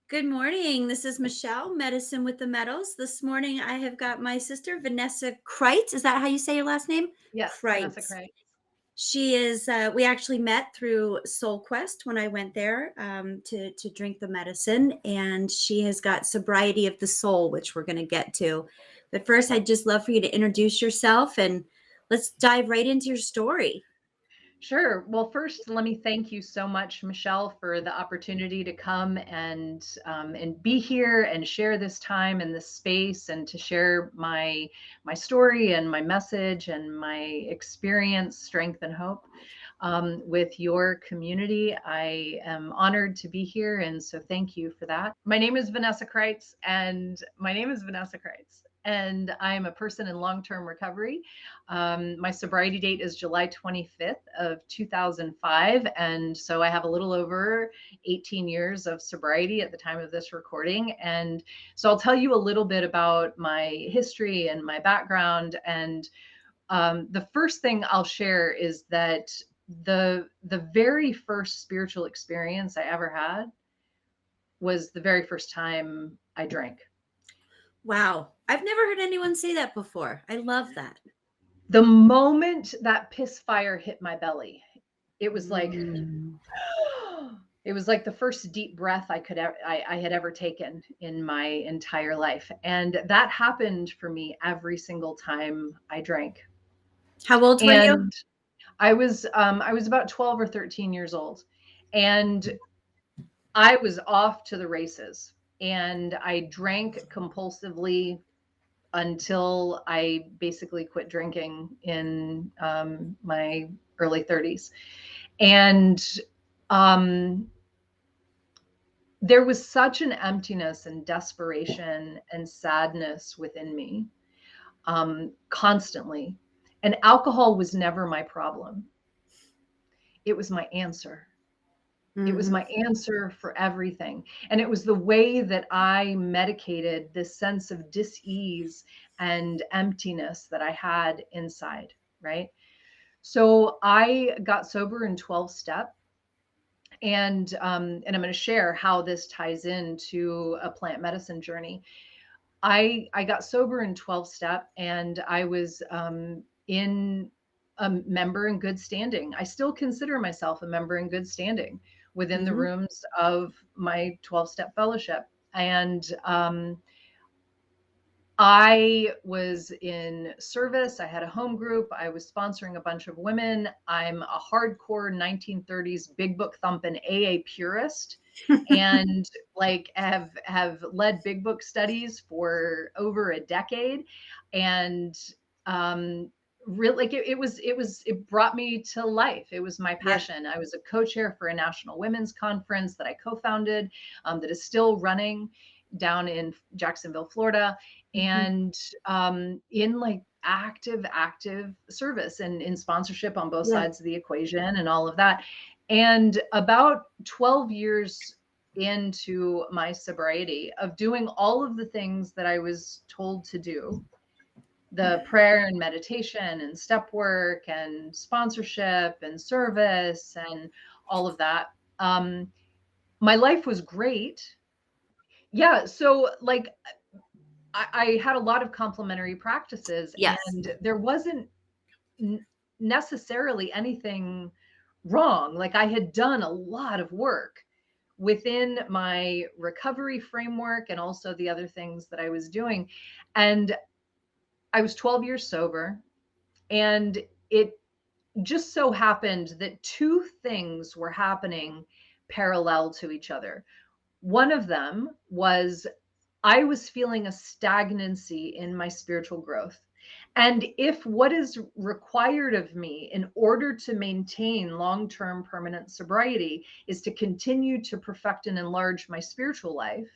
Good morning. This is Michelle, Medicine with the Metals. This morning I have got my sister, Vanessa Kreitz. Is that how you say your last name? Yes, Vanessa Kreitz. Craig. She is, we actually met through Soul Quest when I went there to drink the medicine. And she has got Sobriety of the Soul, which we're going to get to. But first, I'd just love for you to introduce yourself and let's dive right into your story. Sure. Well, first, let me thank you so much, Michelle, for the opportunity to come and be here and share this time and this space, and to share my story and my message and my experience, strength, and hope with your community. I am honored to be here, and so thank you for that. My name is Vanessa Kreitz, and I'm a person in long-term recovery. My sobriety date is July 25th of 2005, and so I have a little over 18 years of sobriety at the time of this recording. And so I'll tell you a little bit about my history and my background. And the first thing I'll share is that the very first spiritual experience I ever had was the very first time I drank. Wow. I've never heard anyone say that before. I love that. The moment that piss fire hit my belly, it was like Mm. it was like the first deep breath I had ever taken in my entire life, and that happened for me every single time I drank. How old were you? And I was about 12 or 13 years old, and I was off to the races, and I drank compulsively until I basically quit drinking in my early 30s. And um, there was such an emptiness and desperation and sadness within me, constantly. And alcohol was never my problem, it was my answer. It was Hmm. my answer for everything. And it was the way that I medicated this sense of dis-ease and emptiness that I had inside, right? So I got sober in 12 step, and I'm going to share how this ties into a plant medicine journey. I got sober in 12 step, and I was in a member in good standing. I still consider myself a member in good standing within the Hmm. rooms of my 12 step fellowship. And I was in service. I had a home group. I was sponsoring a bunch of women. I'm a hardcore 1930s big book thumping AA purist, and like have led big book studies for over a decade. And um really, like, it brought me to life. It was my Yeah. passion. I was a co-chair for a national women's conference that I co-founded, that is still running down in Jacksonville, Florida. Mhm. And in like active service and in sponsorship on both Yeah. sides of the equation and all of that. And about 12 years into my sobriety, of doing all of the things that I was told to do, the prayer and meditation and step work and sponsorship and service and all of that, my life was great. Yeah, so like I had a lot of complementary practices, Yes. and there wasn't n- necessarily anything wrong. Like, I had done a lot of work within my recovery framework and also the other things that I was doing. And I was 12 years sober, and it just so happened that two things were happening parallel to each other. One of them was I was feeling a stagnancy in my spiritual growth. And if what is required of me in order to maintain long term permanent sobriety is to continue to perfect and enlarge my spiritual life,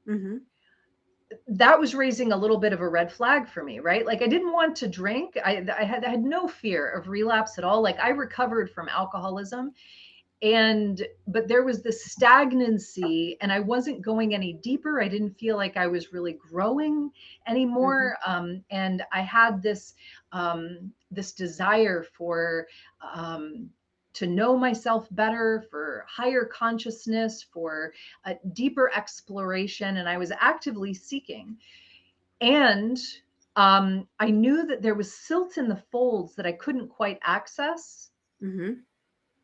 Hmm. that was raising a little bit of a red flag for me, right? Like, I didn't want to drink. I had no fear of relapse at all. Like, I recovered from alcoholism, and but there was this stagnancy, and I wasn't going any deeper. I didn't feel like I was really growing Hmm. anymore. And I had this this desire for um to know myself better, for higher consciousness, for a deeper exploration. And I was actively seeking. And I knew that there was silt in the folds that I couldn't quite access Mm-hmm.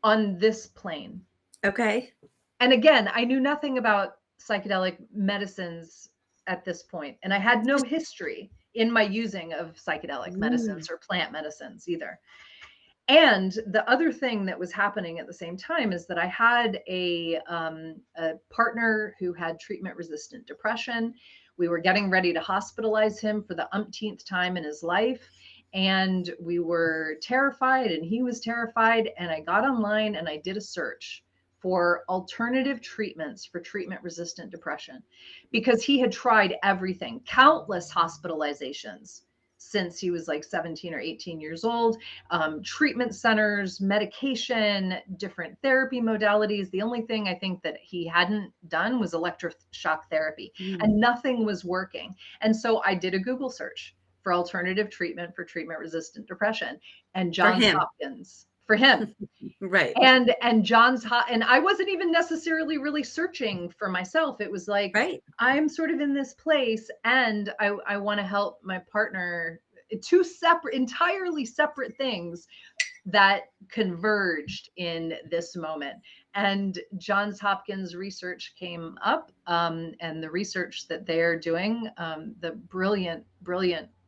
on this plane. Okay. And again, I knew nothing about psychedelic medicines at this point, and I had no history in my using of psychedelic Mm. medicines or plant medicines either. And the other thing that was happening at the same time is that I had a partner who had treatment resistant depression. We were getting ready to hospitalize him for the umpteenth time in his life. And we were terrified, and he was terrified. And I got online and I did a search for alternative treatments for treatment resistant depression because he had tried everything, countless hospitalizations since he was like 17 or 18 years old, treatment centers, medication, different therapy modalities. The only thing I think that he hadn't done was electroshock therapy, Mm. and nothing was working. And so I did a Google search for alternative treatment for treatment resistant depression, and For Johns him. Hopkins for him. Right. And I wasn't even necessarily really searching for myself. It was like, Right. I'm sort of in this place, and I want to help my partner. Two separate, entirely separate things that converged in this moment. And Johns Hopkins research came up, and the research that they're doing, the brilliant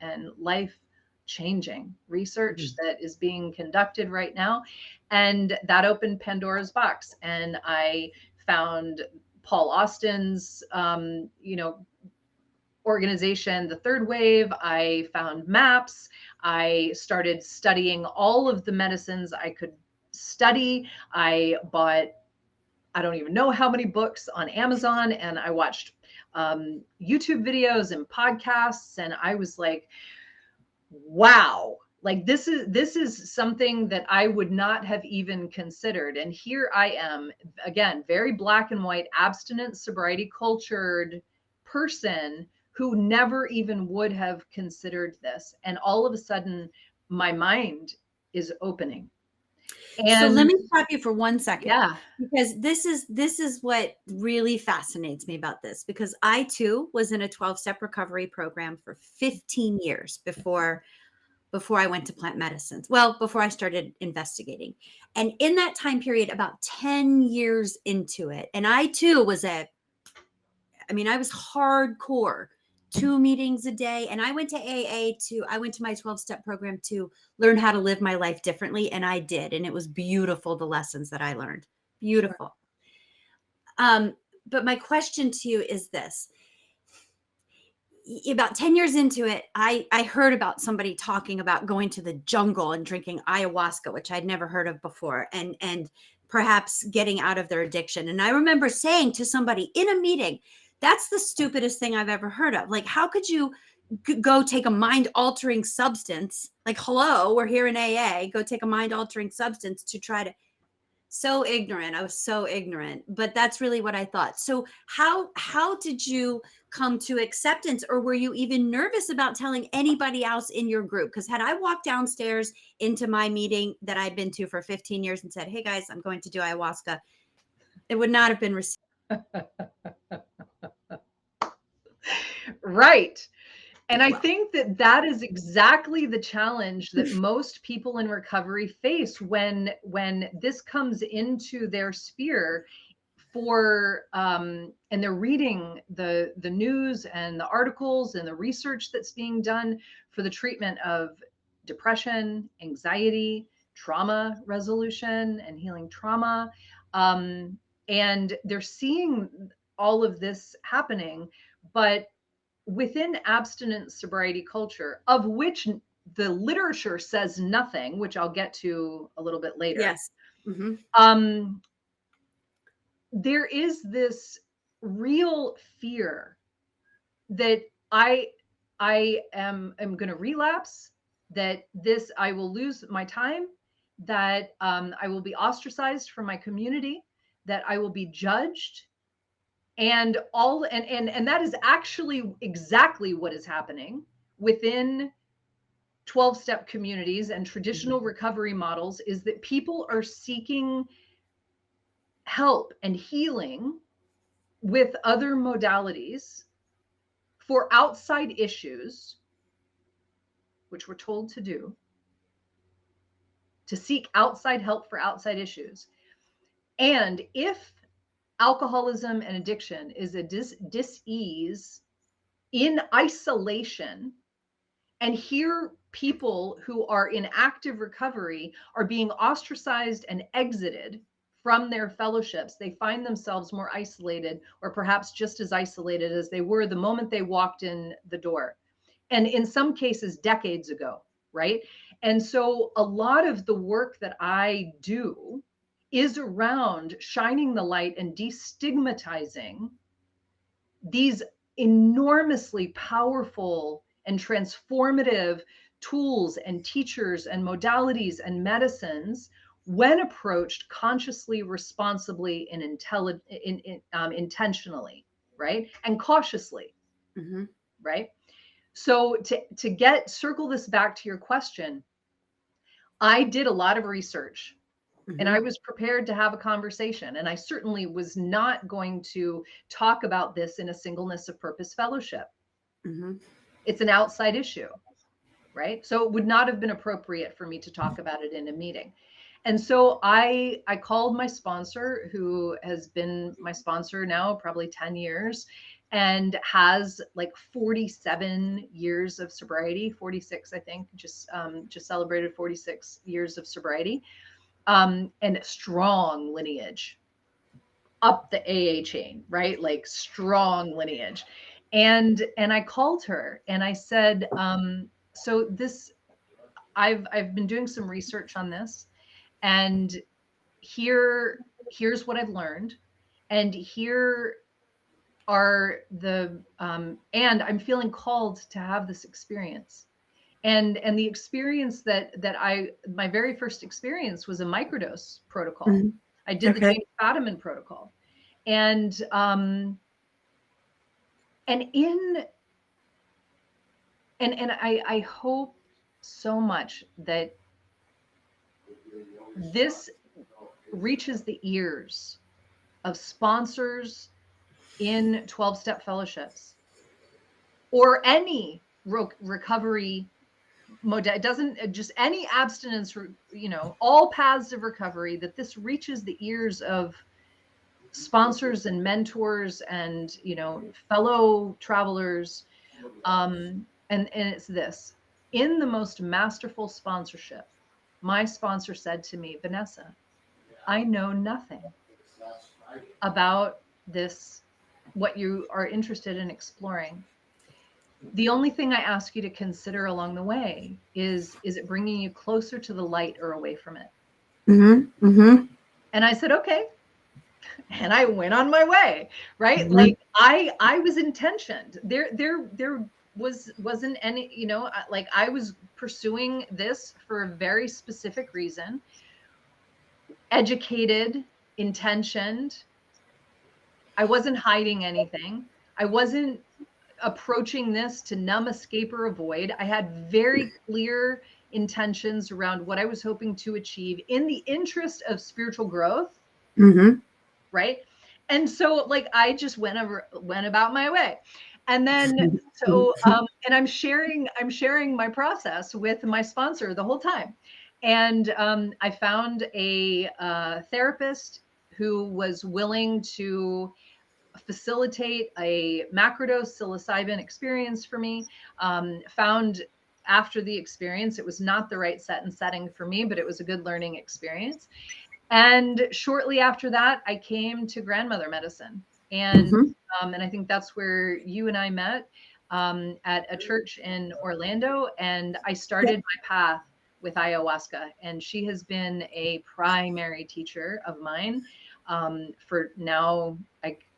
and life changing research Mhm. that is being conducted right now. And that opened Pandora's box. And I found Paul Austin's, organization, the Third Wave. I found maps. I started studying all of the medicines I could study. I bought, I don't even know how many books on Amazon, and I watched YouTube videos and podcasts. And I was like, wow, like this is something that I would not have even considered. And here I am, again, very black and white, abstinent, sobriety cultured person who never even would have considered this. And all of a sudden my mind is opening. So let And me stop you for 1 second, yeah. because this is what really fascinates me about this, because I too was in a 12-step recovery program for 15 years before I went to plant medicines. Well, before I started investigating. And in that time period, about 10 years into it, and I too was I was hardcore, 2 meetings a day. And I went to I went to my 12-step program to learn how to live my life differently. And I did. And it was beautiful, the lessons that I learned. Sure. Beautiful. But my question to you is this. About 10 years into it, I heard about somebody talking about going to the jungle and drinking ayahuasca, which I'd never heard of before, and perhaps getting out of their addiction. And I remember saying to somebody in a meeting, that's the stupidest thing I've ever heard of. Like, how could you go take a mind altering substance? Like, hello, we're here in AA, go take a mind altering substance to try to. So ignorant. I was so ignorant, but that's really what I thought. So how did you come to acceptance, or were you even nervous about telling anybody else in your group? Because had I walked downstairs into my meeting that I'd been to for 15 years and said, "Hey guys, I'm going to do ayahuasca," it would not have been received. Right. And I Well. think that that is exactly the challenge that most people in recovery face when this comes into their sphere for and they're reading the news and the articles and the research that's being done for the treatment of depression, anxiety, trauma resolution, and healing trauma. Um, and they're seeing all of this happening, but within abstinent sobriety culture, of which the literature says nothing, which I'll get to a little bit later, Yes. Hmm. um, there is this real fear that I am going to relapse, that this I will lose my time, that I will be ostracized from my community, that I will be judged, and all and that is actually exactly what is happening within 12-step communities and traditional recovery models is that people are seeking help and healing with other modalities for outside issues, which we're told to do, to seek outside help for outside issues. And if alcoholism and addiction is a dis-ease in isolation, and here people who are in active recovery are being ostracized and exited from their fellowships, they find themselves more isolated, or perhaps just as isolated as they were the moment they walked in the door. And in some cases, decades ago, right? And so a lot of the work that I do is around shining the light and destigmatizing these enormously powerful and transformative tools and teachers and modalities and medicines when approached consciously, responsibly, and intentionally, right? And cautiously, right? So to circle this back to your question, I did a lot of research and I was prepared to have a conversation. And I certainly was not going to talk about this in a singleness of purpose fellowship. It's an outside issue, right? So it would not have been appropriate for me to talk about it in a meeting. And so I called my sponsor, who has been my sponsor now probably 10 years and has like 47 years of sobriety, 46, I think, just celebrated 46 years of sobriety, and strong lineage up the AA chain, right? Like strong lineage. And I called her and I said, so this, I've been doing some research on this, and here's what I've learned, and here are the and I'm feeling called to have this experience. And the experience that my very first experience was a microdose protocol. I did the James Fadiman protocol. And I hope so much that this reaches the ears of sponsors in 12-step fellowships or any recovery modality. It doesn't just any abstinence, all paths of recovery, that this reaches the ears of sponsors and mentors and, fellow travelers. And it's this: in the most masterful sponsorship, my sponsor said to me, Vanessa, I know nothing about this, what you are interested in exploring. The only thing I ask you to consider along the way is it bringing you closer to the light or away from it? And I said, okay. And I went on my way, right? Like I was intentioned. There wasn't any, like I was pursuing this for a very specific reason, educated, intentioned. I wasn't hiding anything. I wasn't approaching this to numb, escape, or avoid. I had very clear intentions around what I was hoping to achieve in the interest of spiritual growth. Right. And so like, I just went about my way. And then, so, and I'm sharing my process with my sponsor the whole time. And I found a therapist who was willing to facilitate a macrodose psilocybin experience for me. Found after the experience, it was not the right setting for me, but it was a good learning experience. And shortly after that, I came to grandmother medicine. And and I think that's where you and I met, at a church in Orlando. And I started my path with ayahuasca. And she has been a primary teacher of mine for now,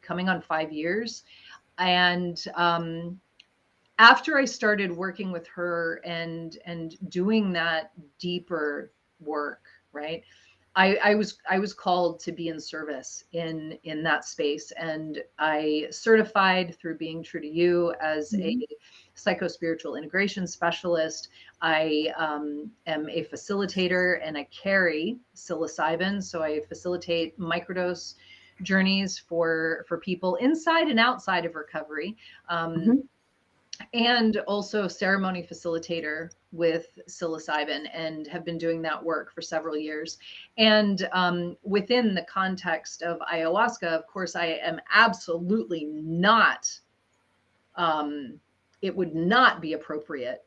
coming on 5 years. And after I started working with her and doing that deeper work, right, I was called to be in service in that space. And I certified through Being True to You as a psychospiritual integration specialist. I am a facilitator, and I carry psilocybin. So I facilitate microdose journeys for people inside and outside of recovery. Mhm. And also ceremony facilitator with psilocybin, and have been doing that work for several years. And within the context of ayahuasca, of course, I am absolutely not, it would not be appropriate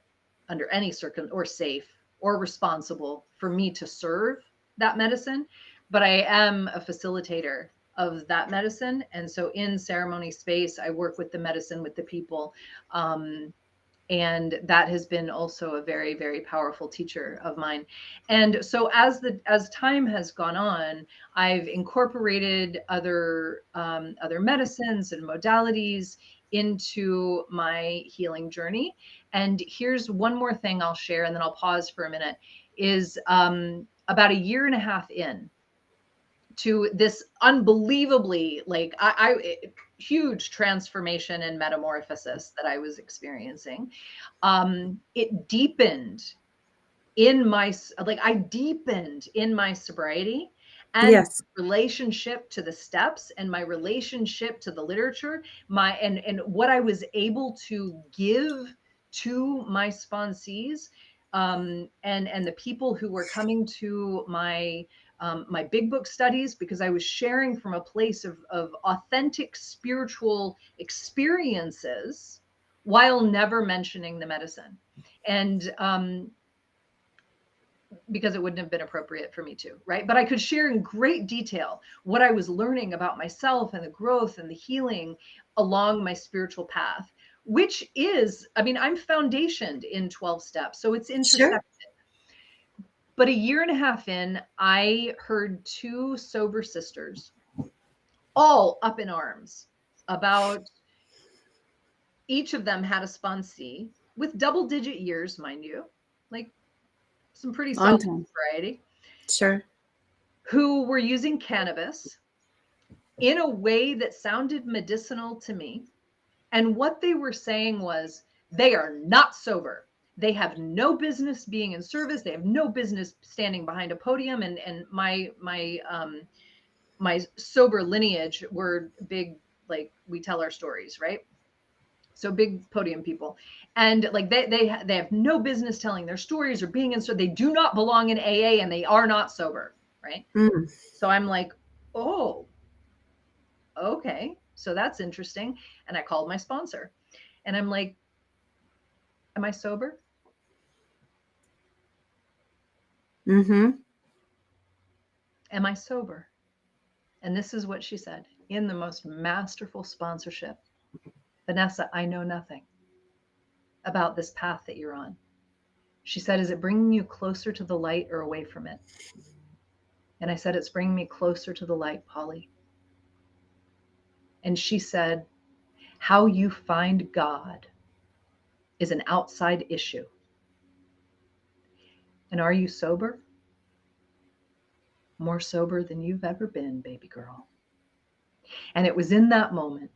under any circumstance, or safe or responsible, for me to serve that medicine. But I am a facilitator of that medicine. And so in ceremony space, I work with the medicine, with the people. And that has been also a very, very powerful teacher of mine. And so as time has gone on, I've incorporated other medicines and modalities into my healing journey. And here's one more thing I'll share, and then I'll pause for a minute. Is about a year and a half in to this unbelievably, like, huge transformation and metamorphosis that I was experiencing. It deepened in my, like, I deepened in my sobriety and Yes. relationship to the steps, and my relationship to the literature, and what I was able to give to my sponsees, and the people who were coming to my big book studies, because I was sharing from a place of authentic spiritual experiences while never mentioning the medicine. And because it wouldn't have been appropriate for me to, right? But I could share in great detail what I was learning about myself and the growth and the healing along my spiritual path, which is, I mean, I'm foundationed in 12 steps, so it's Sure. intersected. But a year and a half in, I heard two sober sisters all up in arms about, each of them had a sponsee with double-digit years, mind you, like some pretty Long solid time. variety, Sure. who were using cannabis in a way that sounded medicinal to me. And what they were saying was, they are not sober. They have no business being in service. They have no business standing behind a podium. And my sober lineage were big, like, we tell our stories, right? So big podium people. And like they have no business telling their stories or being in, so they do not belong in AA, and they are not sober, right? Mm. So I'm like, oh, okay, so that's interesting. And I called my sponsor, and I'm like, am I sober? Mm-hmm. Am I sober? And this is what she said in the most masterful sponsorship: Vanessa, I know nothing about this path that you're on. She said, is it bringing you closer to the light or away from it? And I said, it's bringing me closer to the light, Polly. And she said, how you find God is an outside issue. And are you sober? More sober than you've ever been, baby girl. And it was in that moment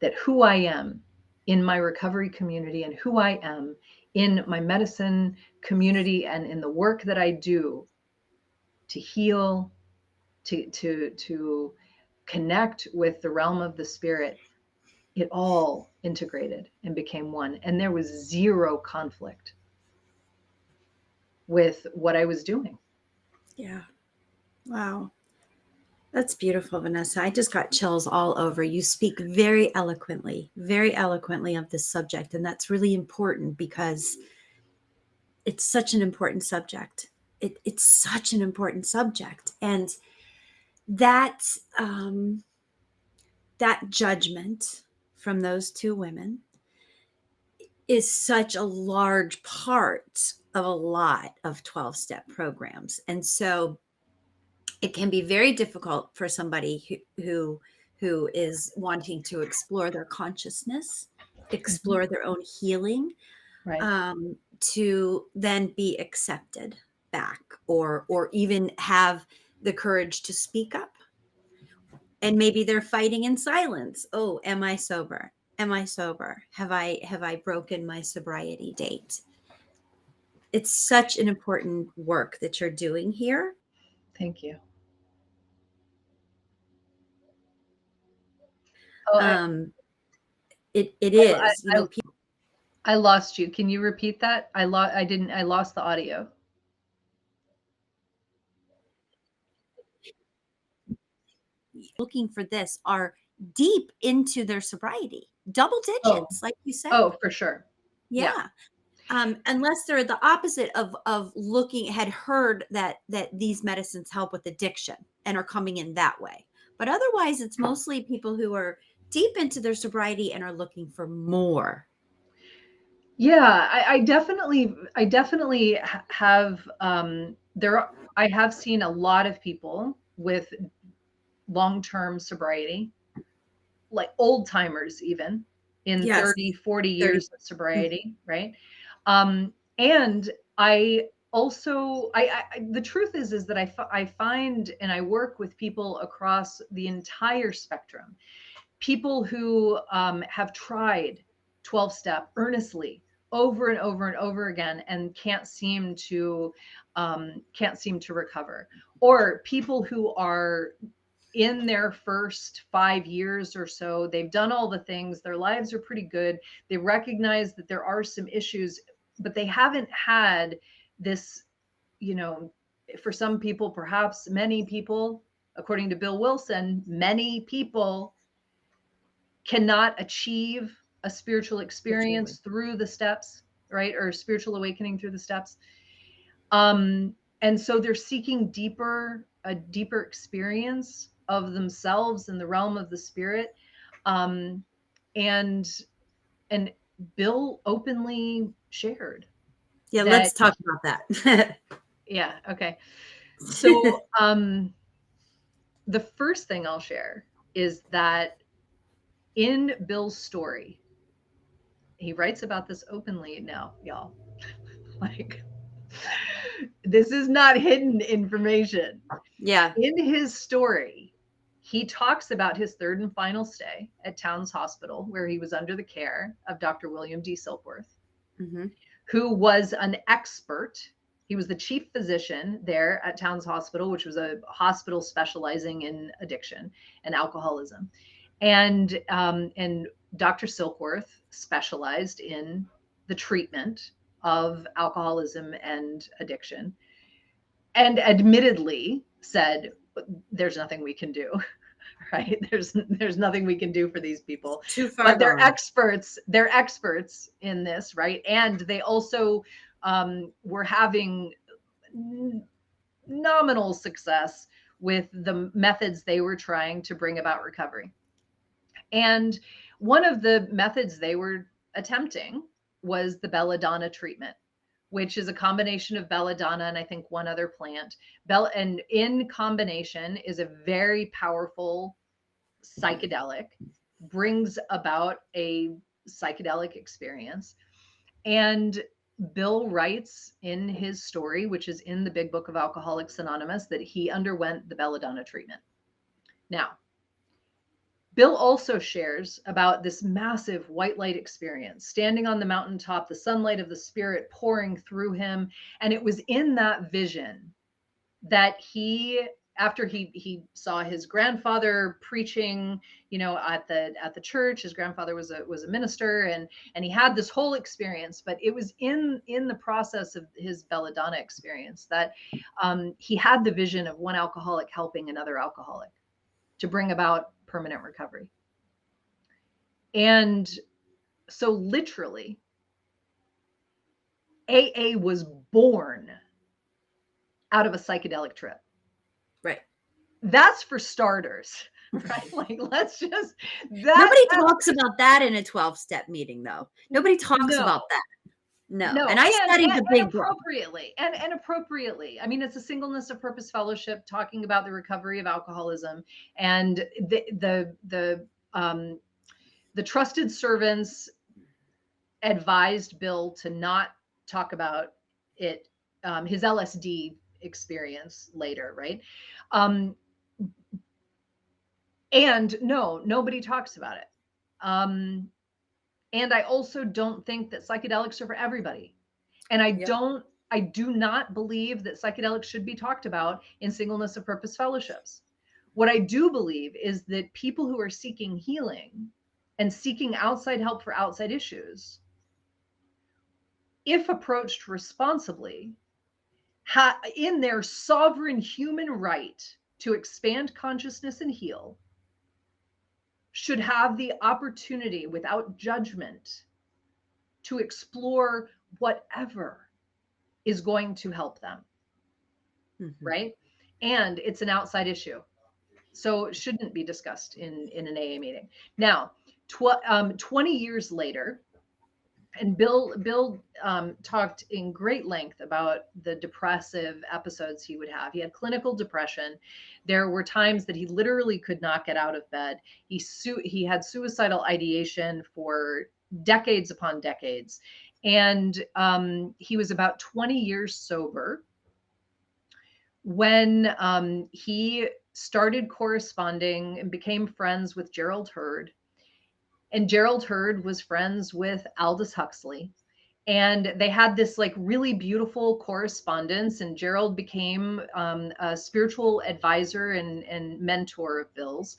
that who I am in my recovery community, and who I am in my medicine community, and in the work that I do to heal, to connect with the realm of the spirit, it all integrated and became one. And there was zero conflict with what I was doing. Yeah. Wow. That's beautiful, Vanessa. I just got chills all over. You speak very eloquently of this subject. And that's really important because it's such an important subject. It's such an important subject. And that that judgment from those two women is such a large part of a lot of 12-step programs. And so it can be very difficult for somebody who is wanting to explore their consciousness, explore their own healing, Right. to then be accepted back, or even have the courage to speak up. And maybe they're fighting in silence. Oh, am I sober? Am I sober? Have I broken my sobriety date? It's such an important work that you're doing here. Thank you. Oh, Um, it I, is, I, people I lost you. Can you repeat that? I lost the audio. looking for this are deep into their sobriety, double Oh, digits, like you said. oh, for sure. Yeah. Yeah. Unless they're the opposite of looking, had heard that these medicines help with addiction and are coming in that way. But otherwise, it's mostly people who are deep into their sobriety and are looking for more. Yeah, I definitely have, I have seen a lot of people with long-term sobriety, like old timers even in Yes, 30, 40 30. years of sobriety, right? And I also, the truth is that I find and I work with people across the entire spectrum, people who have tried 12 step earnestly over and over and over again and can't seem to recover, or people who are in their first 5 years or so, they've done all the things, their lives are pretty good, they recognize that there are some issues, but they haven't had this, you know, for some people, perhaps many people, according to Bill Wilson, many people cannot achieve a spiritual Absolutely. experience through the steps, right? Or spiritual awakening through the steps. And so they're seeking a deeper experience of themselves in the realm of the spirit. Um, and and Bill openly shared Yeah, that, let's talk about that. yeah, okay. So the first thing I'll share is that in Bill's story, he writes about this openly now, y'all. Like, this is not hidden information. Yeah. In his story, he talks about his third and final stay at Towns Hospital, where he was under the care of Dr. William D. Silkworth, Hmm. who was an expert. He was the chief physician there at Towns Hospital, which was a hospital specializing in addiction and alcoholism. And Dr. Silkworth specialized in the treatment of alcoholism and addiction, and admittedly said, there's nothing we can do. Right, there's nothing we can do for these people, Too far but gone. they're experts in this, right? And they also were having nominal success with the methods they were trying to bring about recovery. And one of the methods they were attempting was the belladonna treatment, which is a combination of belladonna and I think one other plant. And in combination is a very powerful psychedelic, brings about a psychedelic experience. And Bill writes in his story, which is in the Big Book of Alcoholics Anonymous, that he underwent the belladonna treatment. Now, Bill also shares about this massive white light experience, standing on the mountaintop, the sunlight of the spirit pouring through him. And it was in that vision that after he saw his grandfather preaching, at the church. His grandfather was a minister, and he had this whole experience. But it was in the process of his belladonna experience that he had the vision of one alcoholic helping another alcoholic to bring about permanent recovery. And so literally, AA was born out of a psychedelic trip. Right. That's for starters, right? Like, let's just, Nobody that's talks about that in a 12-step meeting, though. Nobody talks no, about that. No. no. And I studied the And big book. appropriately, and appropriately. I mean, it's a Singleness of Purpose Fellowship talking about the recovery of alcoholism, and the trusted servants advised Bill to not talk about it, his LSD experience later, right? Um, and no, nobody talks about it. And I also don't think that psychedelics are for everybody. And I do not believe that psychedelics should be talked about in singleness of purpose fellowships. What I do believe is that people who are seeking healing and seeking outside help for outside issues, if approached responsibly, in their sovereign human right to expand consciousness and heal, should have the opportunity without judgment to explore whatever is going to help them. Mm-hmm. Right? And it's an outside issue. So it shouldn't be discussed in an AA meeting. Now, 20 years later, and Bill talked in great length about the depressive episodes he would have. He had clinical depression. There were times that he literally could not get out of bed. He had suicidal ideation for decades upon decades, and he was about 20 years sober when he started corresponding and became friends with Gerald Hurd. And Gerald Hurd was friends with Aldous Huxley. And they had this like really beautiful correspondence. And Gerald became a spiritual advisor and mentor of Bill's.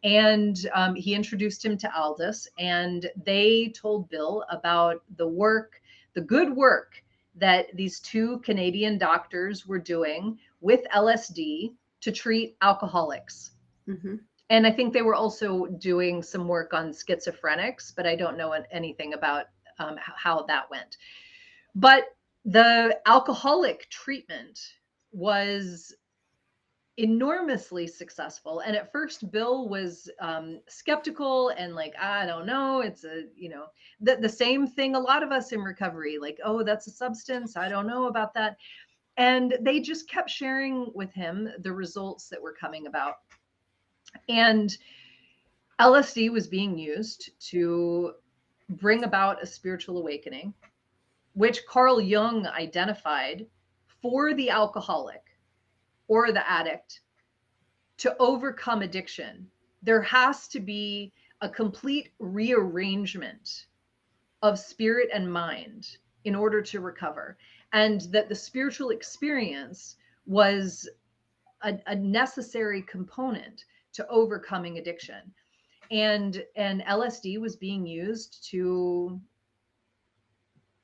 And he introduced him to Aldous. And they told Bill about the work, the good work that these two Canadian doctors were doing with LSD to treat alcoholics. Mm-hmm. And I think they were also doing some work on schizophrenics, but I don't know anything about how that went. But the alcoholic treatment was enormously successful. And at first, Bill was skeptical and like, I don't know, it's the same thing a lot of us in recovery, like, oh, that's a substance. I don't know about that. And they just kept sharing with him the results that were coming about. And LSD was being used to bring about a spiritual awakening, which Carl Jung identified for the alcoholic or the addict to overcome addiction. There has to be a complete rearrangement of spirit and mind in order to recover. And that the spiritual experience was a necessary component to overcoming addiction. And LSD was being used to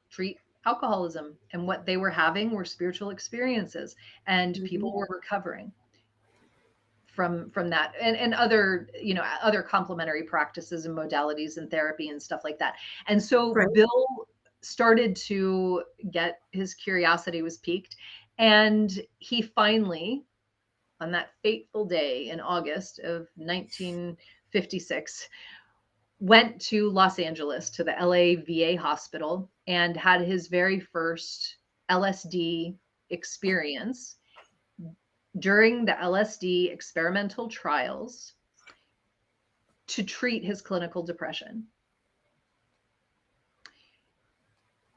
treat alcoholism, and what they were having were spiritual experiences, and Mm-hmm. people were recovering from that, and other other complementary practices and modalities and therapy and stuff like that. And so Right. Bill started to get, his curiosity was piqued, and he finally, on that fateful day in August of 1956, went to Los Angeles to the LA VA hospital and had his very first LSD experience during the LSD experimental trials to treat his clinical depression.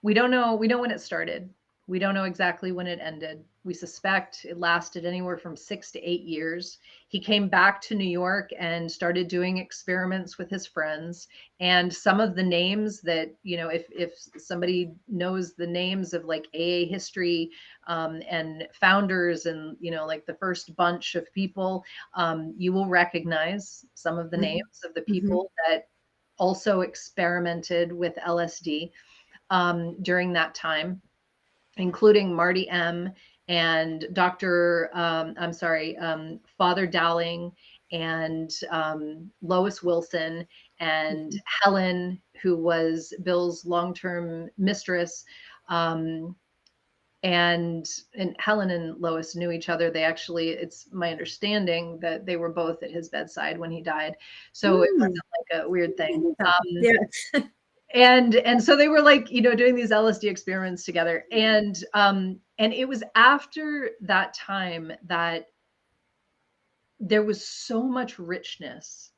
We don't know when it started. We don't know exactly when it ended. We suspect it lasted anywhere from 6 to 8 years. He came back to New York and started doing experiments with his friends. And some of the names that, if somebody knows the names of like AA history and founders and, like the first bunch of people, you will recognize some of the names of the people that also experimented with LSD during that time, including Marty M. and Father Dowling and Lois Wilson and Helen, who was Bill's long-term mistress. And Helen and Lois knew each other. They actually, it's my understanding that they were both at his bedside when he died. So it wasn't like a weird thing. Yeah. And so they were like, doing these LSD experiments together. And it was after that time that there was so much richness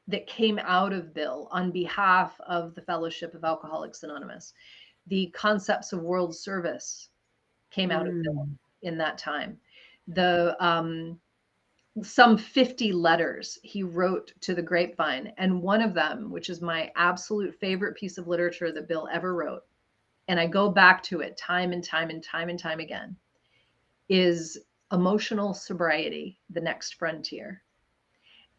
that came out of Bill on behalf of the Fellowship of Alcoholics Anonymous. The concepts of world service came out of Bill in that time. The some 50 letters he wrote to the grapevine. And one of them, which is my absolute favorite piece of literature that Bill ever wrote, and I go back to it time and time and time and time again, is Emotional Sobriety, the Next Frontier.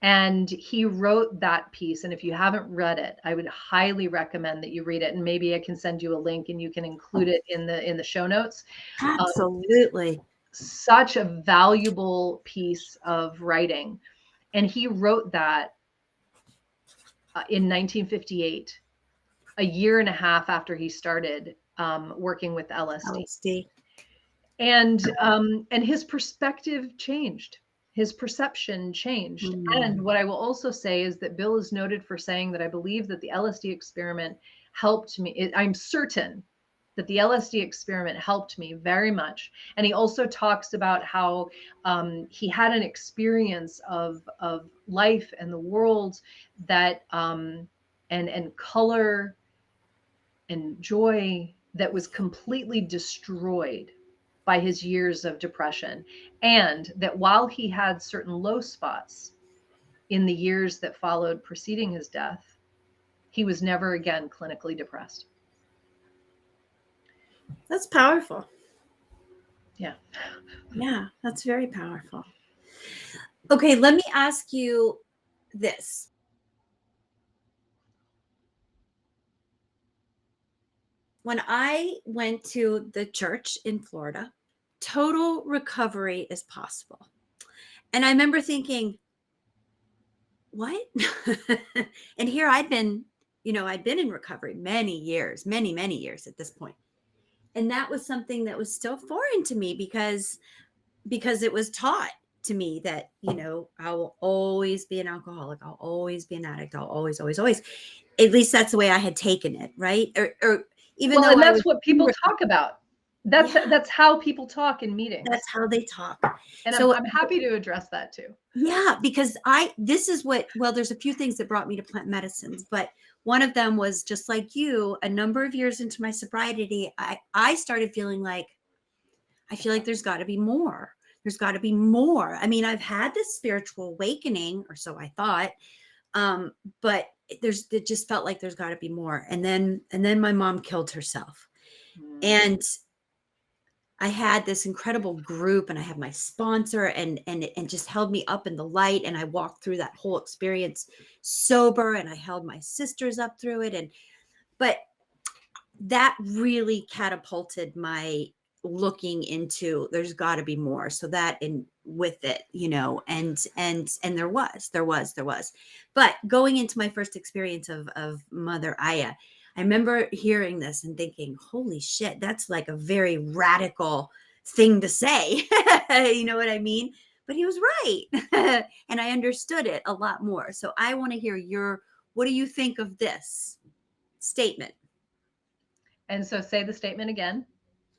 And he wrote that piece. And if you haven't read it, I would highly recommend that you read it. And maybe I can send you a link and you can include it in the show notes. Absolutely. Such a valuable piece of writing. And he wrote that in 1958, a year and a half after he started working with LSD. And his perspective changed. His perception changed. And what I will also say is that Bill is noted for saying that I believe that the LSD experiment helped me. I'm certain that the LSD experiment helped me very much. And he also talks about how he had an experience of life and the world that and color and joy that was completely destroyed by his years of depression. And that while he had certain low spots in the years that followed preceding his death, he was never again clinically depressed. That's powerful. Yeah. Yeah, that's very powerful. Okay, let me ask you this. When I went to the church in Florida, total recovery is possible. And I remember thinking, what? And here I'd been in recovery many years at this point. And that was something that was still foreign to me because it was taught to me that, I will always be an alcoholic. I'll always be an addict. I'll always, always, always. At least that's the way I had taken it. Right. Or even though and I that's was what people talk about. That's how people talk in meetings. That's how they talk. And so I'm happy to address that too. Yeah, because there's a few things that brought me to plant medicines, but one of them was just like you, a number of years into my sobriety, I started feeling like, I feel like there's got to be more. There's got to be more. I mean, I've had this spiritual awakening, or so I thought, but it just felt like there's got to be more. And then my mom killed herself. And I had this incredible group, and I had my sponsor, and just held me up in the light. And I walked through that whole experience sober, and I held my sisters up through it. But that really catapulted my looking into, there's got to be more. So that with it, and there was. But going into my first experience of Mother Aya, I remember hearing this and thinking, holy shit, that's like a very radical thing to say. You know what I mean? But he was right. And I understood it a lot more. So I want to hear what do you think of this statement? And so say the statement again.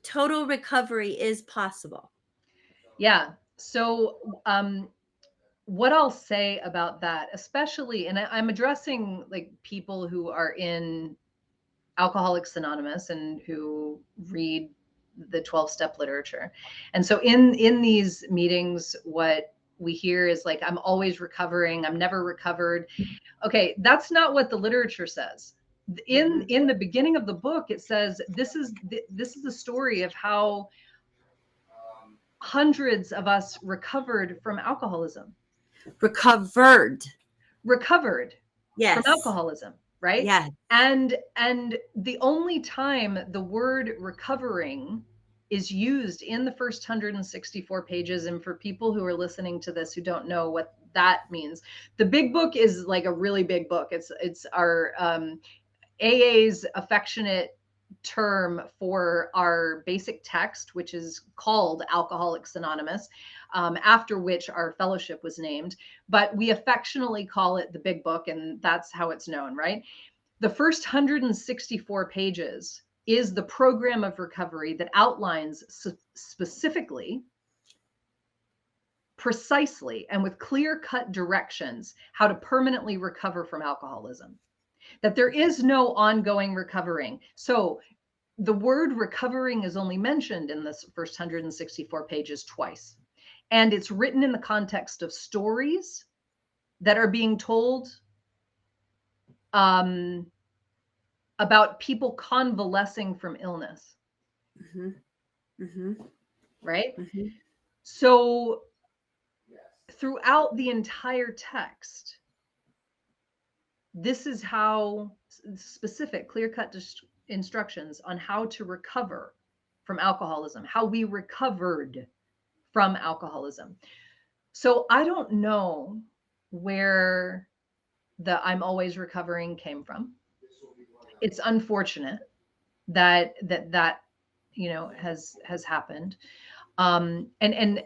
Total recovery is possible. Yeah. So what I'll say about that, especially, and I'm addressing like people who are in Alcoholics Anonymous and who read the 12-step literature. And so in these meetings, what we hear is like, I'm always recovering. I'm never recovered. Okay. That's not what the literature says. In the beginning of the book, it says, this is the story of how hundreds of us recovered from alcoholism. Recovered. Yes. From alcoholism. Right? Yeah. And the only time the word recovering is used in the first 164 pages, and for people who are listening to this who don't know what that means, the big book is like a really big book. It's our AA's affectionate term for our basic text, which is called Alcoholics Anonymous, after which our fellowship was named. But we affectionately call it the big book, and that's how it's known, right? The first 164 pages is the program of recovery that outlines specifically, precisely, and with clear-cut directions how to permanently recover from alcoholism. That there is no ongoing recovering. So the word recovering is only mentioned in this first 164 pages twice. And it's written in the context of stories that are being told about people convalescing from illness. Mm-hmm. Mm-hmm. Right? Mm-hmm. So throughout the entire text, this is how specific, clear-cut instructions on how to recover from alcoholism, how we recovered from alcoholism. So I don't know where the "I'm always recovering" came from. It's unfortunate that has happened. And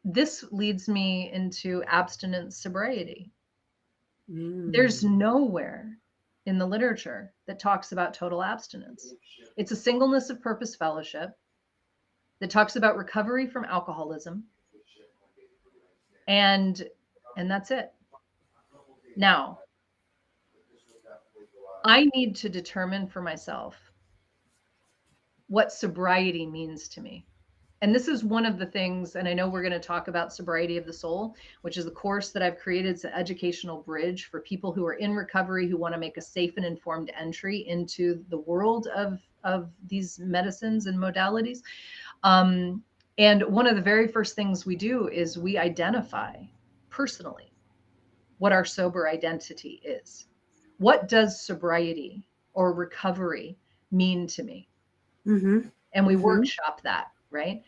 this leads me into abstinence sobriety. There's nowhere in the literature that talks about total abstinence. It's a singleness of purpose fellowship that talks about recovery from alcoholism, and that's it. Now, I need to determine for myself what sobriety means to me. And this is one of the things, and I know we're going to talk about Sobriety of the Soul, which is the course that I've created. It's an educational bridge for people who are in recovery, who want to make a safe and informed entry into the world of these medicines and modalities. And one of the very first things we do is we identify personally what our sober identity is. What does sobriety or recovery mean to me? Mm-hmm. And we Mm-hmm. workshop that, right?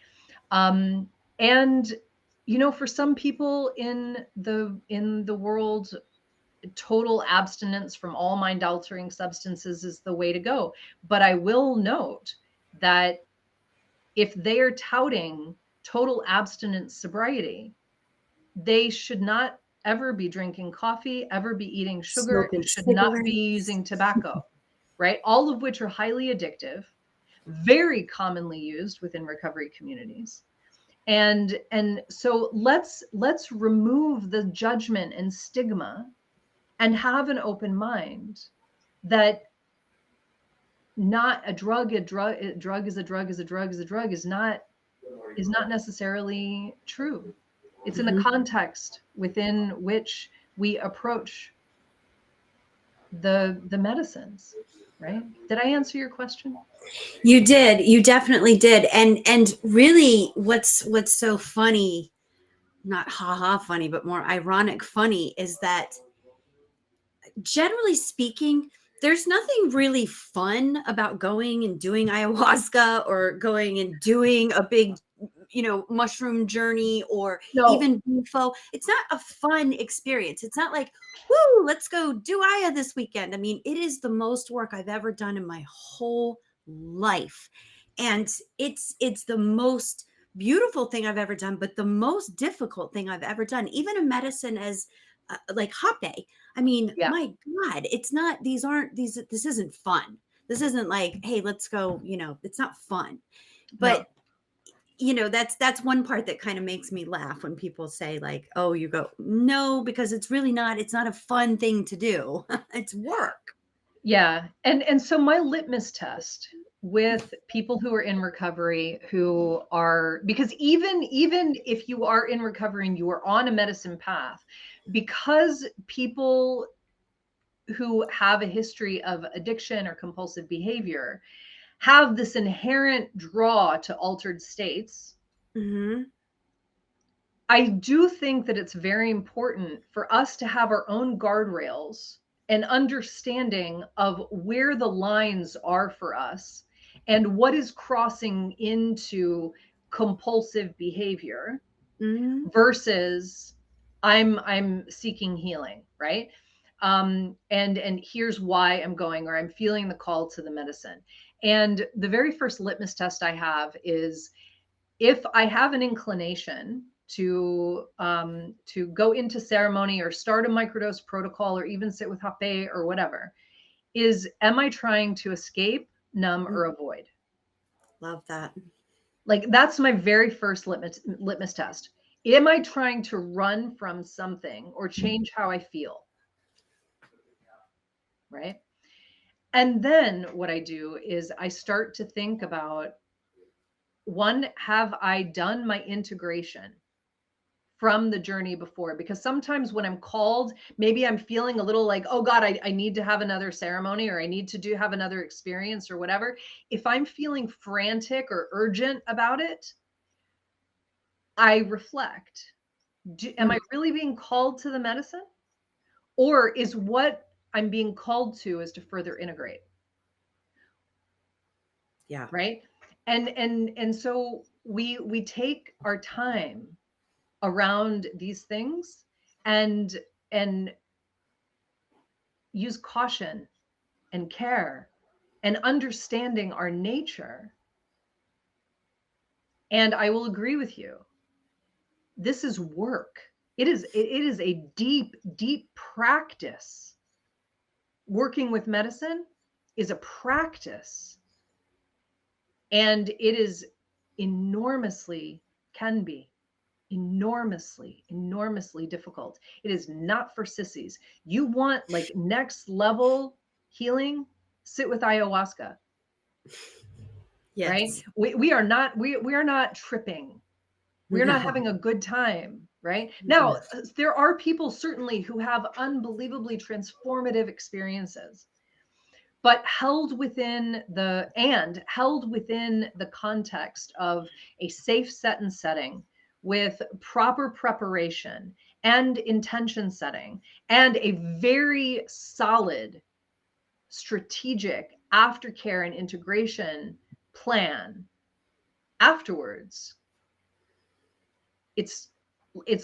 And for some people in the world, total abstinence from all mind altering substances is the way to go. But I will note that if they are touting total abstinence sobriety, they should not ever be drinking coffee, ever be eating sugar, Smoking should not be cigarettes. using tobacco, right? All of which are highly addictive, very commonly used within recovery communities. And so let's remove the judgment and stigma and have an open mind that not a drug is a drug is a drug is not necessarily true. It's in the context within which we approach the medicines, right? Did I answer your question? You did. You definitely did. And really, what's so funny, not haha funny, but more ironic funny, is that generally speaking, there's nothing really fun about going and doing ayahuasca or going and doing a big, mushroom journey or No. even bufo. It's not a fun experience. It's not like, woo, let's go do Aya this weekend. I mean, it is the most work I've ever done in my whole life. And it's the most beautiful thing I've ever done, but the most difficult thing I've ever done, even a medicine as like hape. I mean, Yeah. my God, it's not, this isn't fun. This isn't like, hey, let's go, it's not fun. But, that's one part that kind of makes me laugh when people say like, oh, you go, no, because it's not a fun thing to do. It's work. Yeah. And so my litmus test with people who are in recovery, who are, because even if you are in recovery and you are on a medicine path, because people who have a history of addiction or compulsive behavior have this inherent draw to altered states, Mm-hmm. I do think that it's very important for us to have our own guardrails and understanding of where the lines are for us and what is crossing into compulsive behavior Mm-hmm. versus I'm seeking healing, right? And here's why I'm going, or I'm feeling the call to the medicine. And the very first litmus test I have is, if I have an inclination to go into ceremony or start a microdose protocol or even sit with hape or whatever, am I trying to escape, numb, or avoid? Love that. Like, that's my very first litmus test. Am I trying to run from something or change how I feel? Right? And then what I do is I start to think about one, have I done my integration from the journey before? Because sometimes when I'm called, maybe I'm feeling a little like, oh God, I need to have another ceremony, or I need to have another experience or whatever. If I'm feeling frantic or urgent about it, I reflect. Am I really being called to the medicine? Or is what I'm being called to is to further integrate? Yeah. Right. And so we take our time around these things, and and use caution and care and understanding our nature. And I will agree with you, this is work. It is a deep practice. Working with medicine is a practice, and it is enormously, can be enormously difficult. It is not for sissies. You want like next level healing, sit with ayahuasca. Right? Yes. We are not tripping. We're not No. having a good time, right? No. Now, there are people certainly who have unbelievably transformative experiences, but held within the context of a safe set and setting, with proper preparation and intention setting, and a very solid strategic aftercare and integration plan afterwards. It's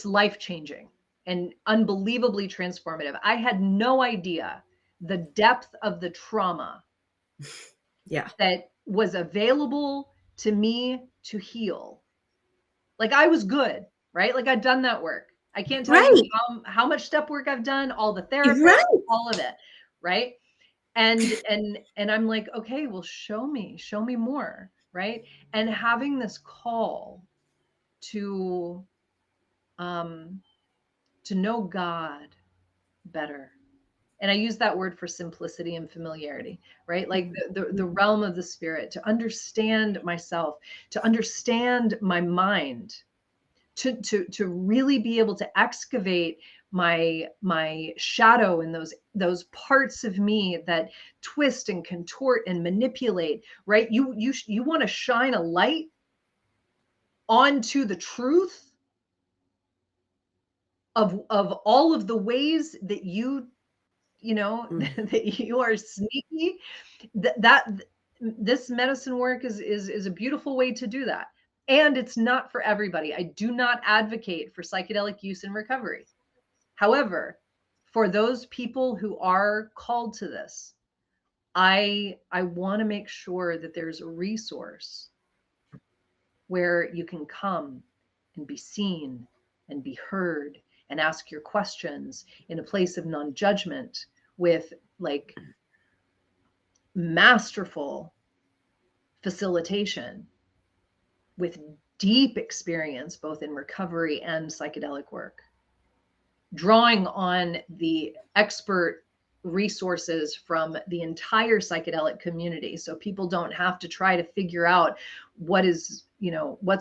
life changing and unbelievably transformative. I had no idea the depth of the trauma Yeah. that was available to me to heal. Like, I was good, right? Like, I'd done that work. I can't tell you Right. how much step work I've done, all the therapists, Right. all of it, right? And I'm like, okay, well, show me more, right? And having this call to um to know God better. And I use that word for simplicity and familiarity, right? Like the realm of the spirit, to understand myself, to understand my mind, to really be able to excavate my shadow and those parts of me that twist and contort and manipulate, right? You want to shine a light onto the truth of all of the ways that Mm. that you are sneaky. That this medicine work is a beautiful way to do that. And it's not for everybody. I do not advocate for psychedelic use in recovery. However, for those people who are called to this, I want to make sure that there's a resource where you can come and be seen and be heard and ask your questions in a place of non-judgment, with like masterful facilitation, with deep experience both in recovery and psychedelic work, drawing on the expert resources from the entire psychedelic community, so people don't have to try to figure out what's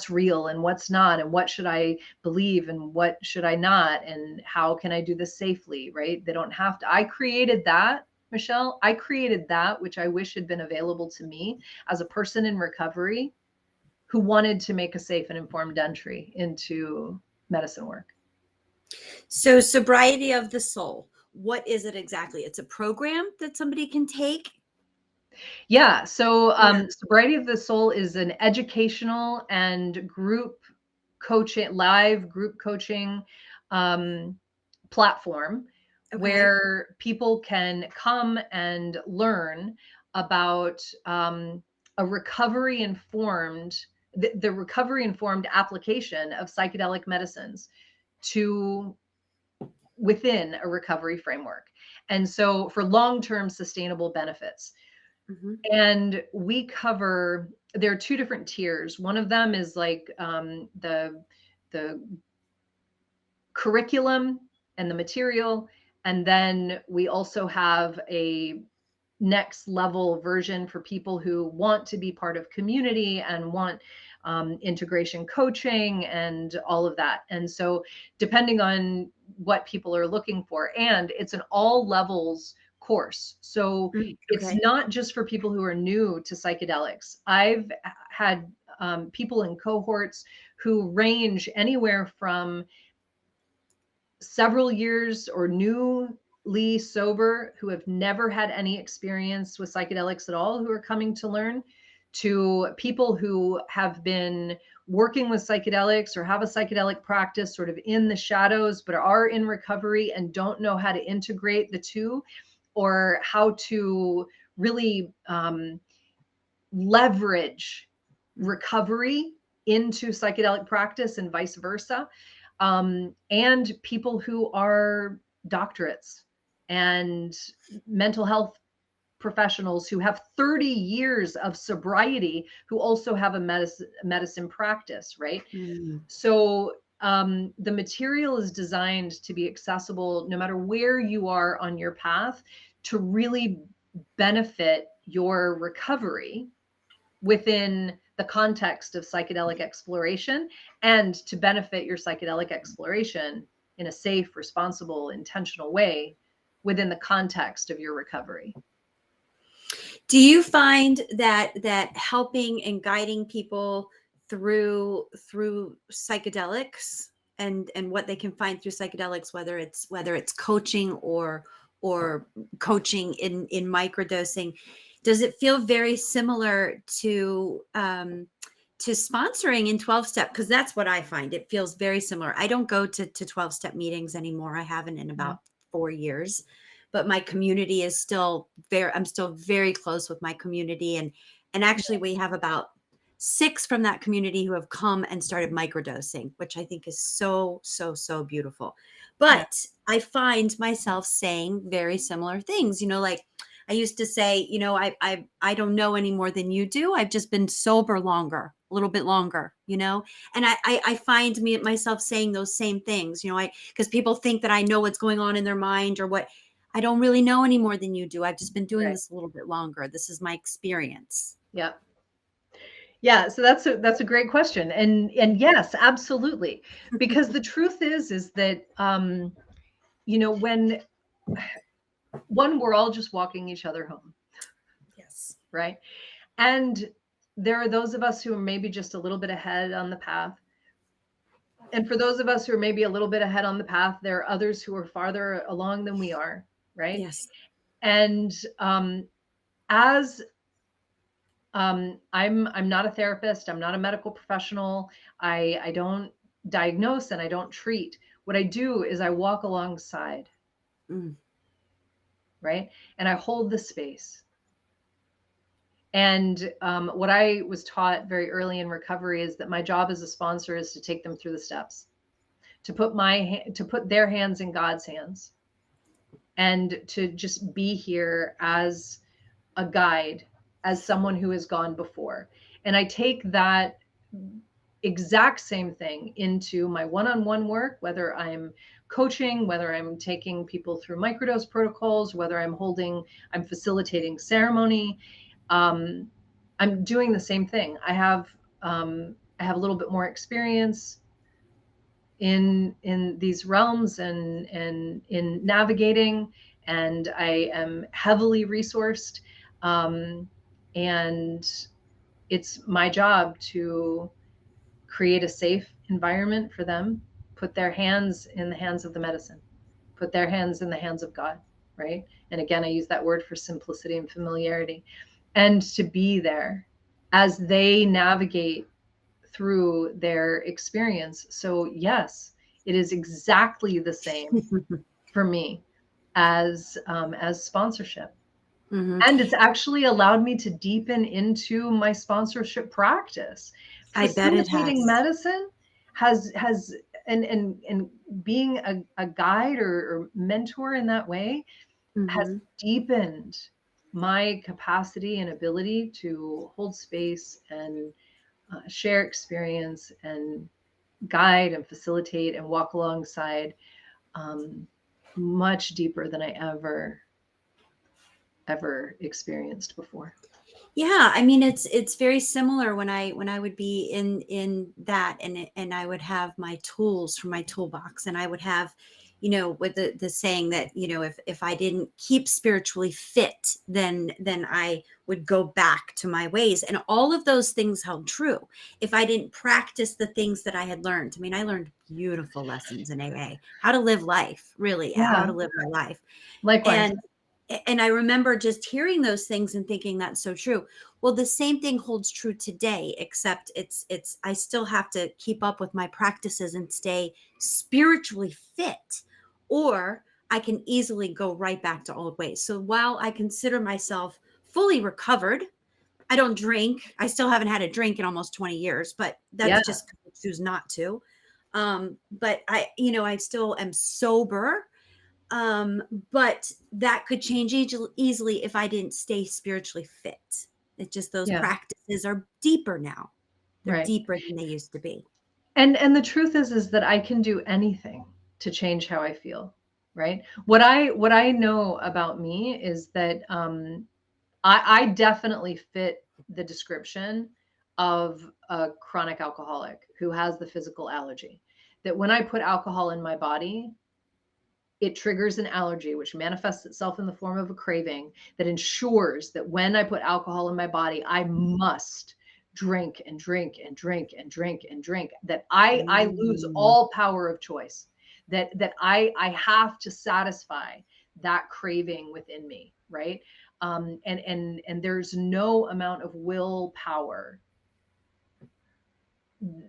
real and what's not, and what should I believe and what should I not, and how can I do this safely, right? They don't have to. I created that, Michelle. I created that, which I wish had been available to me as a person in recovery who wanted to make a safe and informed entry into medicine work. So, sobriety of the soul, what is it exactly? It's a program that somebody can take. Yeah. So, Yeah. Sobriety of the Soul is an educational and live group coaching platform, Okay. where people can come and learn about a recovery informed, the recovery informed application of psychedelic medicines to within a recovery framework. And so, for long-term sustainable benefits. Mm-hmm. And there are two different tiers. One of them is like the curriculum and the material. And then we also have a next level version for people who want to be part of community and want integration coaching, and all of that. And so depending on what people are looking for, and it's an all levels course. So it's Okay. not just for people who are new to psychedelics. I've had people in cohorts who range anywhere from several years or newly sober who have never had any experience with psychedelics at all, who are coming to learn, to people who have been working with psychedelics or have a psychedelic practice sort of in the shadows, but are in recovery and don't know how to integrate the two, or how to really leverage recovery into psychedelic practice and vice versa. And people who are doctorates and mental health professionals who have 30 years of sobriety, who also have a medicine practice, right? So the material is designed to be accessible no matter where you are on your path, to really benefit your recovery within the context of psychedelic exploration, and to benefit your psychedelic exploration in a safe, responsible, intentional way within the context of your recovery. Do you find that helping and guiding people through psychedelics and what they can find through psychedelics, whether it's coaching or coaching in microdosing, does it feel very similar to sponsoring in 12-step? Because that's what I find. It feels very similar. I don't go to 12-step meetings anymore. I haven't in about 4 years, but my community is still I'm still very close with my community. And actually we have about 6 from that community who have come and started microdosing, which I think is so, so, so beautiful. But I find myself saying very similar things, like I used to say, I don't know any more than you do. I've just been sober longer, a little bit longer, and I find myself saying those same things, because people think that I know what's going on in their mind or what. I don't really know any more than you do. I've just been doing this a little bit longer. This is my experience. Yeah. Yeah, so that's a great question. And yes, absolutely. Because the truth is that when we're all just walking each other home. Yes. Right? And there are those of us who are maybe just a little bit ahead on the path. And for those of us who are maybe a little bit ahead on the path, there are others who are farther along than we are, right? Yes. And as I'm not a therapist, I'm not a medical professional. I don't diagnose and I don't treat. What I do is I walk alongside, right? And I hold the space. And what I was taught very early in recovery is that my job as a sponsor is to take them through the steps, to put their hands in God's hands, and to just be here as a guide, as someone who has gone before. And I take that exact same thing into my one-on-one work, whether I'm coaching, whether I'm taking people through microdose protocols, whether I'm facilitating ceremony. I'm doing the same thing. I have a little bit more experience in these realms and in navigating, and I am heavily resourced, and it's my job to create a safe environment for them, put their hands in the hands of the medicine, put their hands in the hands of God, right? And again, I use that word for simplicity and familiarity, and to be there as they navigate through their experience. So yes, it is exactly the same for me as sponsorship. And it's actually allowed me to deepen into my sponsorship practice. I bet it Facilitating has. medicine has and being a guide or mentor in that way has deepened my capacity and ability to hold space and share experience and guide and facilitate and walk alongside, much deeper than I ever experienced before. Yeah, I mean it's very similar when I would be in that, and I would have my tools from my toolbox, and I would have, with the saying that, if I didn't keep spiritually fit, then I would go back to my ways, and all of those things held true. If I didn't practice the things that I had learned, I mean, I learned beautiful lessons in AA, how to live life, really, how Yeah, to live my life. likewise. And I remember just hearing those things and thinking that's so true. Well, the same thing holds true today, except it's I still have to keep up with my practices and stay spiritually fit, or I can easily go right back to old ways. So while I consider myself fully recovered, I don't drink. I still haven't had a drink in almost 20 years, but Yeah, that's just 'cause I choose not to. But I still am sober, um, but that could change easily if I didn't stay spiritually fit. It just, those yeah, practices are deeper now. They're right. deeper than they used to be. And the truth is that I can do anything to change how I feel, right? What I know about me is that I definitely fit the description of a chronic alcoholic who has the physical allergy. That when I put alcohol in my body, it triggers an allergy, which manifests itself in the form of a craving that ensures that when I put alcohol in my body, I must drink and drink and drink and drink and drink. That I lose Mm. all power of choice. That I have to satisfy that craving within me, right? And there's no amount of willpower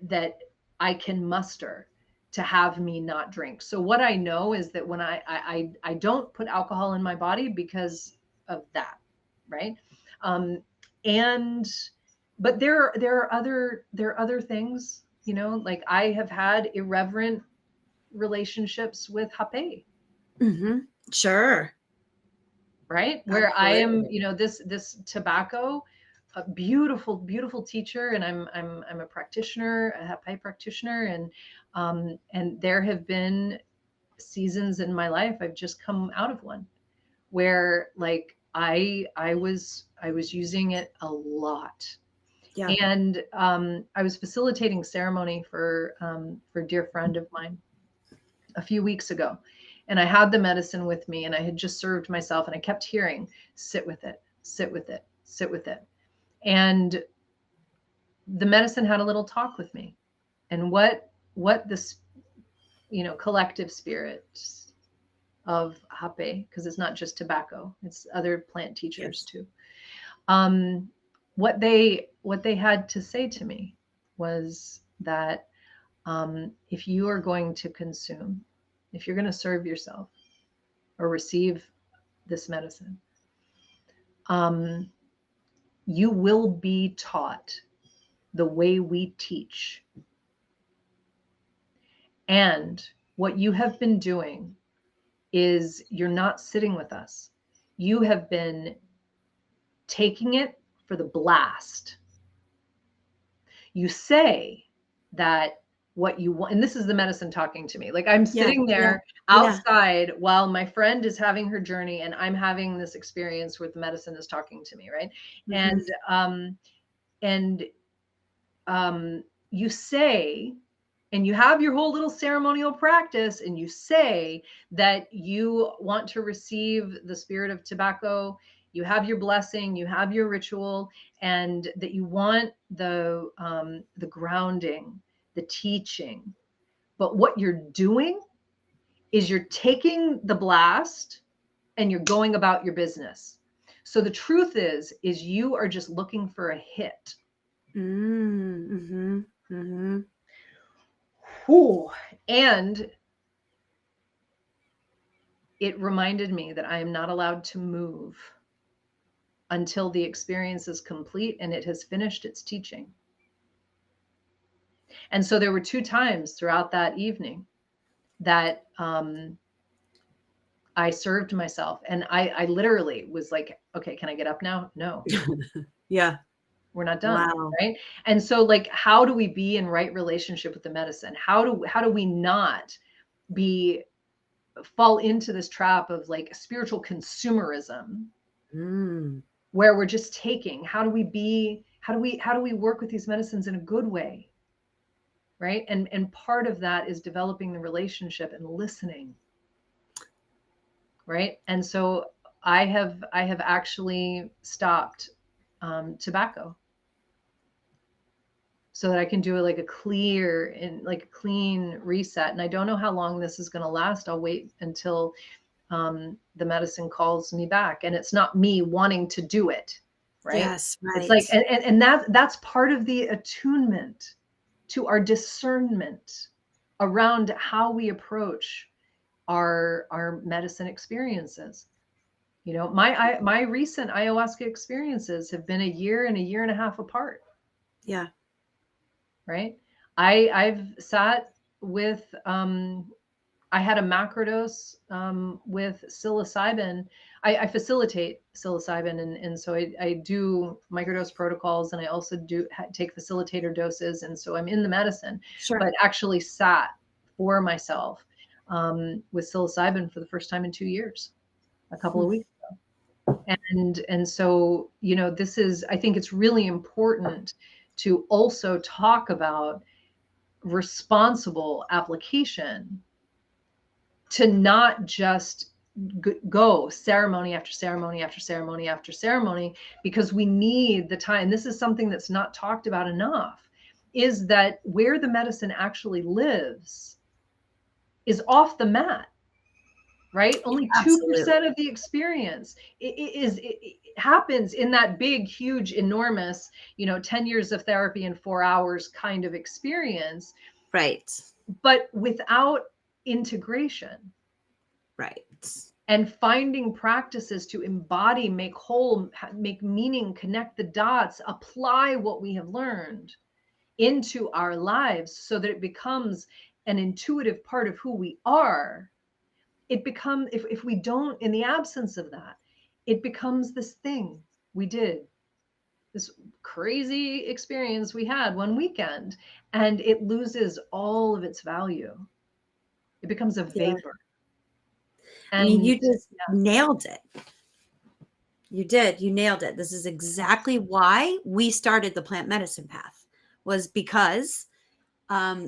that I can muster to have me not drink. So what I know is that when I don't put alcohol in my body because of that, right? Um, and but there are other things, like I have had irreverent relationships with hape, Mhm. Sure. right? Where I am, Absolutely. this tobacco, a beautiful, beautiful teacher, and I'm a practitioner, a happy practitioner, and there have been seasons in my life I've just come out of one where like I was using it a lot. Yeah. And I was facilitating ceremony for a dear friend of mine a few weeks ago. And I had the medicine with me and I had just served myself and I kept hearing, sit with it, sit with it, sit with it. And the medicine had a little talk with me. And what this, collective spirit of hape, because it's not just tobacco, it's other plant teachers Yes. too. Um, what they had to say to me was that if you are going to consume, if you're going to serve yourself or receive this medicine, um, you will be taught the way we teach. And what you have been doing is you're not sitting with us. You have been taking it for the blast. You say that what you want, and this is the medicine talking to me. Like I'm Yeah. sitting Yeah. there Yeah. outside while my friend is having her journey and I'm having this experience where the medicine is talking to me, right? And Mhm. and you say, and you have your whole little ceremonial practice, and you say that you want to receive the spirit of tobacco, you have your blessing, you have your ritual, and that you want the grounding, the teaching. But what you're doing is you're taking the blast and you're going about your business. So the truth is you are just looking for a hit. Mm. Mhm. Mhm. Whew. And it reminded me that I am not allowed to move until the experience is complete and it has finished its teaching. And so there were two times throughout that evening that I served myself. And I literally was like, okay, can I get up now? No, Yeah. we're not done. Wow. Right. And so like, how do we be in right relationship with the medicine? How do we not be fall into this trap of like spiritual consumerism Mm. where we're just taking. How do we work with these medicines in a good way, right? And part of that is developing the relationship and listening, right? And so I have actually stopped tobacco so that I can do like a clear and like a clean reset. And I don't know how long this is going to last. I'll wait until the medicine calls me back, and it's not me wanting to do it, right? Yes, It's right. like, and that's part of the attunement to our discernment around how we approach our medicine experiences. You know, my recent ayahuasca experiences have been a year and a year and a half apart, Yeah. right? I've sat with I had a macrodose with psilocybin. I facilitate psilocybin, and so I do microdose protocols, and I also do take facilitator doses, and so I'm in the medicine, Sure. but actually sat for myself with psilocybin for the first time in 2 years, a couple Hmm. of weeks. And so, you know, this is, I think it's really important to also talk about responsible application, to not just go ceremony after ceremony after ceremony after ceremony, because we need the time. This is something that's not talked about enough, is that where the medicine actually lives is off the mat, right? Only 2% Absolutely. of the experience it happens in that big, huge, enormous, 10 years of therapy in 4 hours kind of experience, Right. but without integration Right. and finding practices to embody, make whole, make meaning, connect the dots, apply what we have learned into our lives so that it becomes an intuitive part of who we are. It becomes, if we don't, in the absence of that, it becomes this thing we did, this crazy experience we had one weekend, and it loses all of its value. It becomes a Yeah. vapor. I mean, And you just nailed it. You did. You nailed it. This is exactly why we started the plant medicine path, was because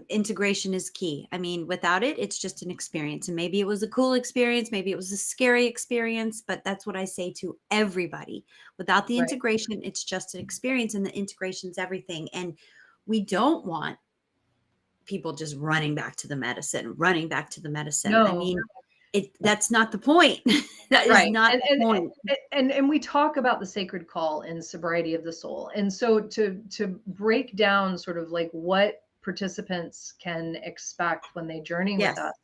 integration is key. I mean, without it, it's just an experience. And maybe it was a cool experience, maybe it was a scary experience, but that's what I say to everybody. Without the right, integration, it's just an experience, and the integration's everything. And we don't want people just running back to the medicine, running back to the medicine. I no, mean, that's not the point. That is right. not and the and point. and we talk about the sacred call in sobriety of the soul, and so to break down sort of like what participants can expect when they journey with Yes. us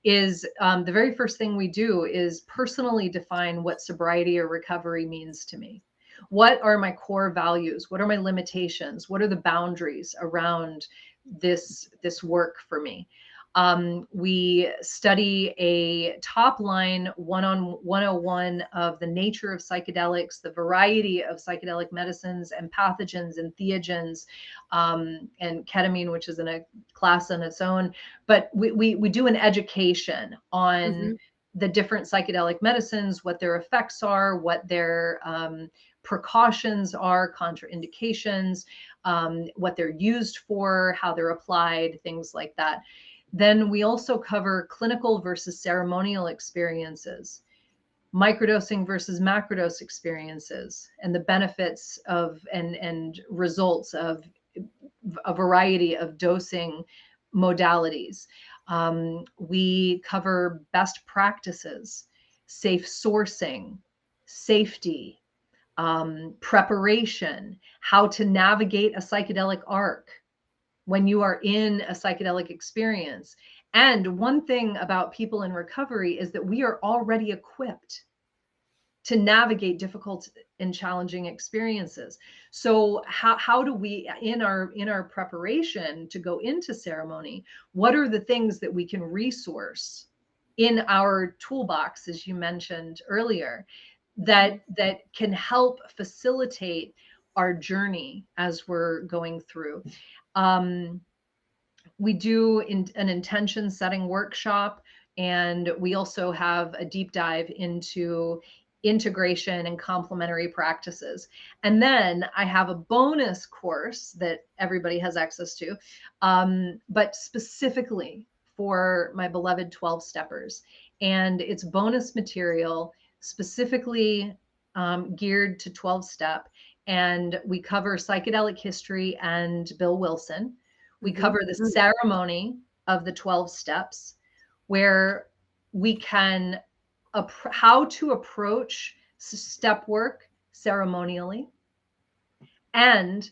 is, the very first thing we do is personally define what sobriety or recovery means to me. What are my core values? What are my limitations? What are the boundaries around this work for me? We study a top line 101 of the nature of psychedelics, the variety of psychedelic medicines and pathogens and theogens, and ketamine, which is in a class on its own. But we do an education on Hmm. the different psychedelic medicines, what their effects are, what their precautions are, contraindications, what they're used for, how they're applied, things like that. Then we also cover clinical versus ceremonial experiences, microdosing versus macrodose experiences, and the benefits of and results of a variety of dosing modalities. We cover best practices, safe sourcing, safety, preparation, how to navigate a psychedelic arc when you are in a psychedelic experience. And one thing about people in recovery is that we are already equipped to navigate difficult and challenging experiences. So how do we, in our preparation to go into ceremony, what are the things that we can resource in our toolbox, as you mentioned earlier, that can help facilitate our journey as we're going through? We do an intention setting workshop, and we also have a deep dive into integration and complementary practices. And then I have a bonus course that everybody has access to, but specifically for my beloved 12 steppers. And it's bonus material specifically geared to 12 step. And we cover psychedelic history and Bill Wilson. We Mhm. cover the ceremony of the 12 steps, where we can how to approach step work ceremonially, and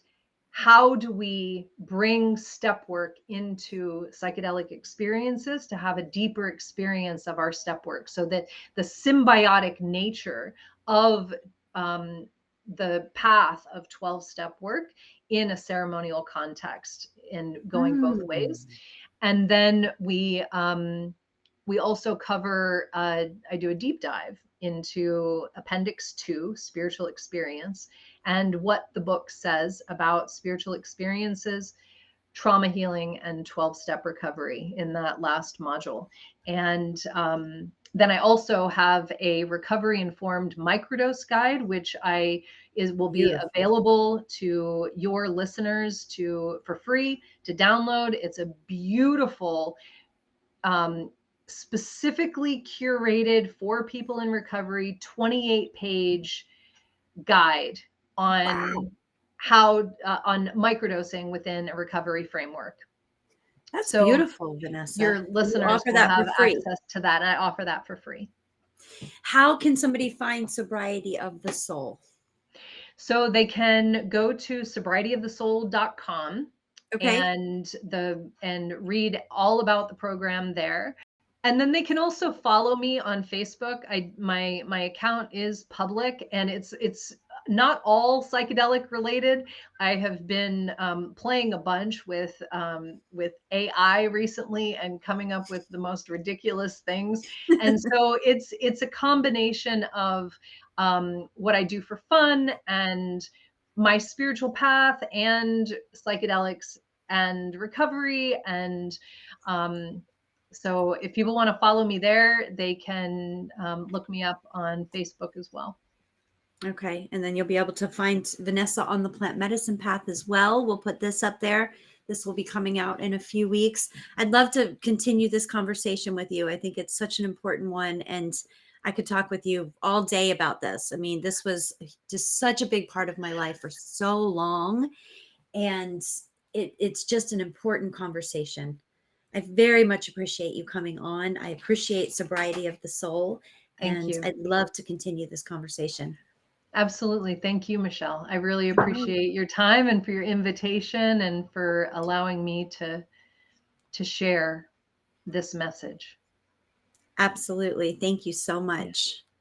how do we bring step work into psychedelic experiences to have a deeper experience of our step work, so that the symbiotic nature of the path of 12-step work in a ceremonial context, and going both ways. And then we also cover, I do a deep dive into Appendix 2, Spiritual Experience, and what the book says about spiritual experiences, trauma healing, and 12-step recovery in that last module. And then I also have a recovery-informed microdose guide, which will be Beautiful. available to your listeners for free to download. It's a beautiful, specifically curated for people in recovery, 28-page guide on Wow. how on microdosing within a recovery framework. That's So beautiful, Vanessa. your You listeners offer will that for have free. access to that, and I offer that for free. How can somebody find Sobriety of the Soul? So they can go to sobrietyofthesoul.com Okay. and read all about the program there. And then they can also follow me on Facebook. My account is public, and it's not all psychedelic related. I have been playing a bunch with AI recently and coming up with the most ridiculous things. And so it's a combination of what I do for fun, and my spiritual path, and psychedelics, and recovery. And so if people want to follow me there, they can look me up on Facebook as well. Okay. And then you'll be able to find Vanessa on the plant medicine path as well. We'll put this up there. This will be coming out in a few weeks. I'd love to continue this conversation with you. I think it's such an important one. And I could talk with you all day about this. I mean, this was just such a big part of my life for so long. And it's just an important conversation. I very much appreciate you coming on. I appreciate Sobriety of the Soul. Thank And you. I'd love to continue this conversation. Absolutely. Thank you, Michelle. I really All right. appreciate your time and for your invitation, and for allowing me to share this message. Absolutely. Thank you so Yeah. much.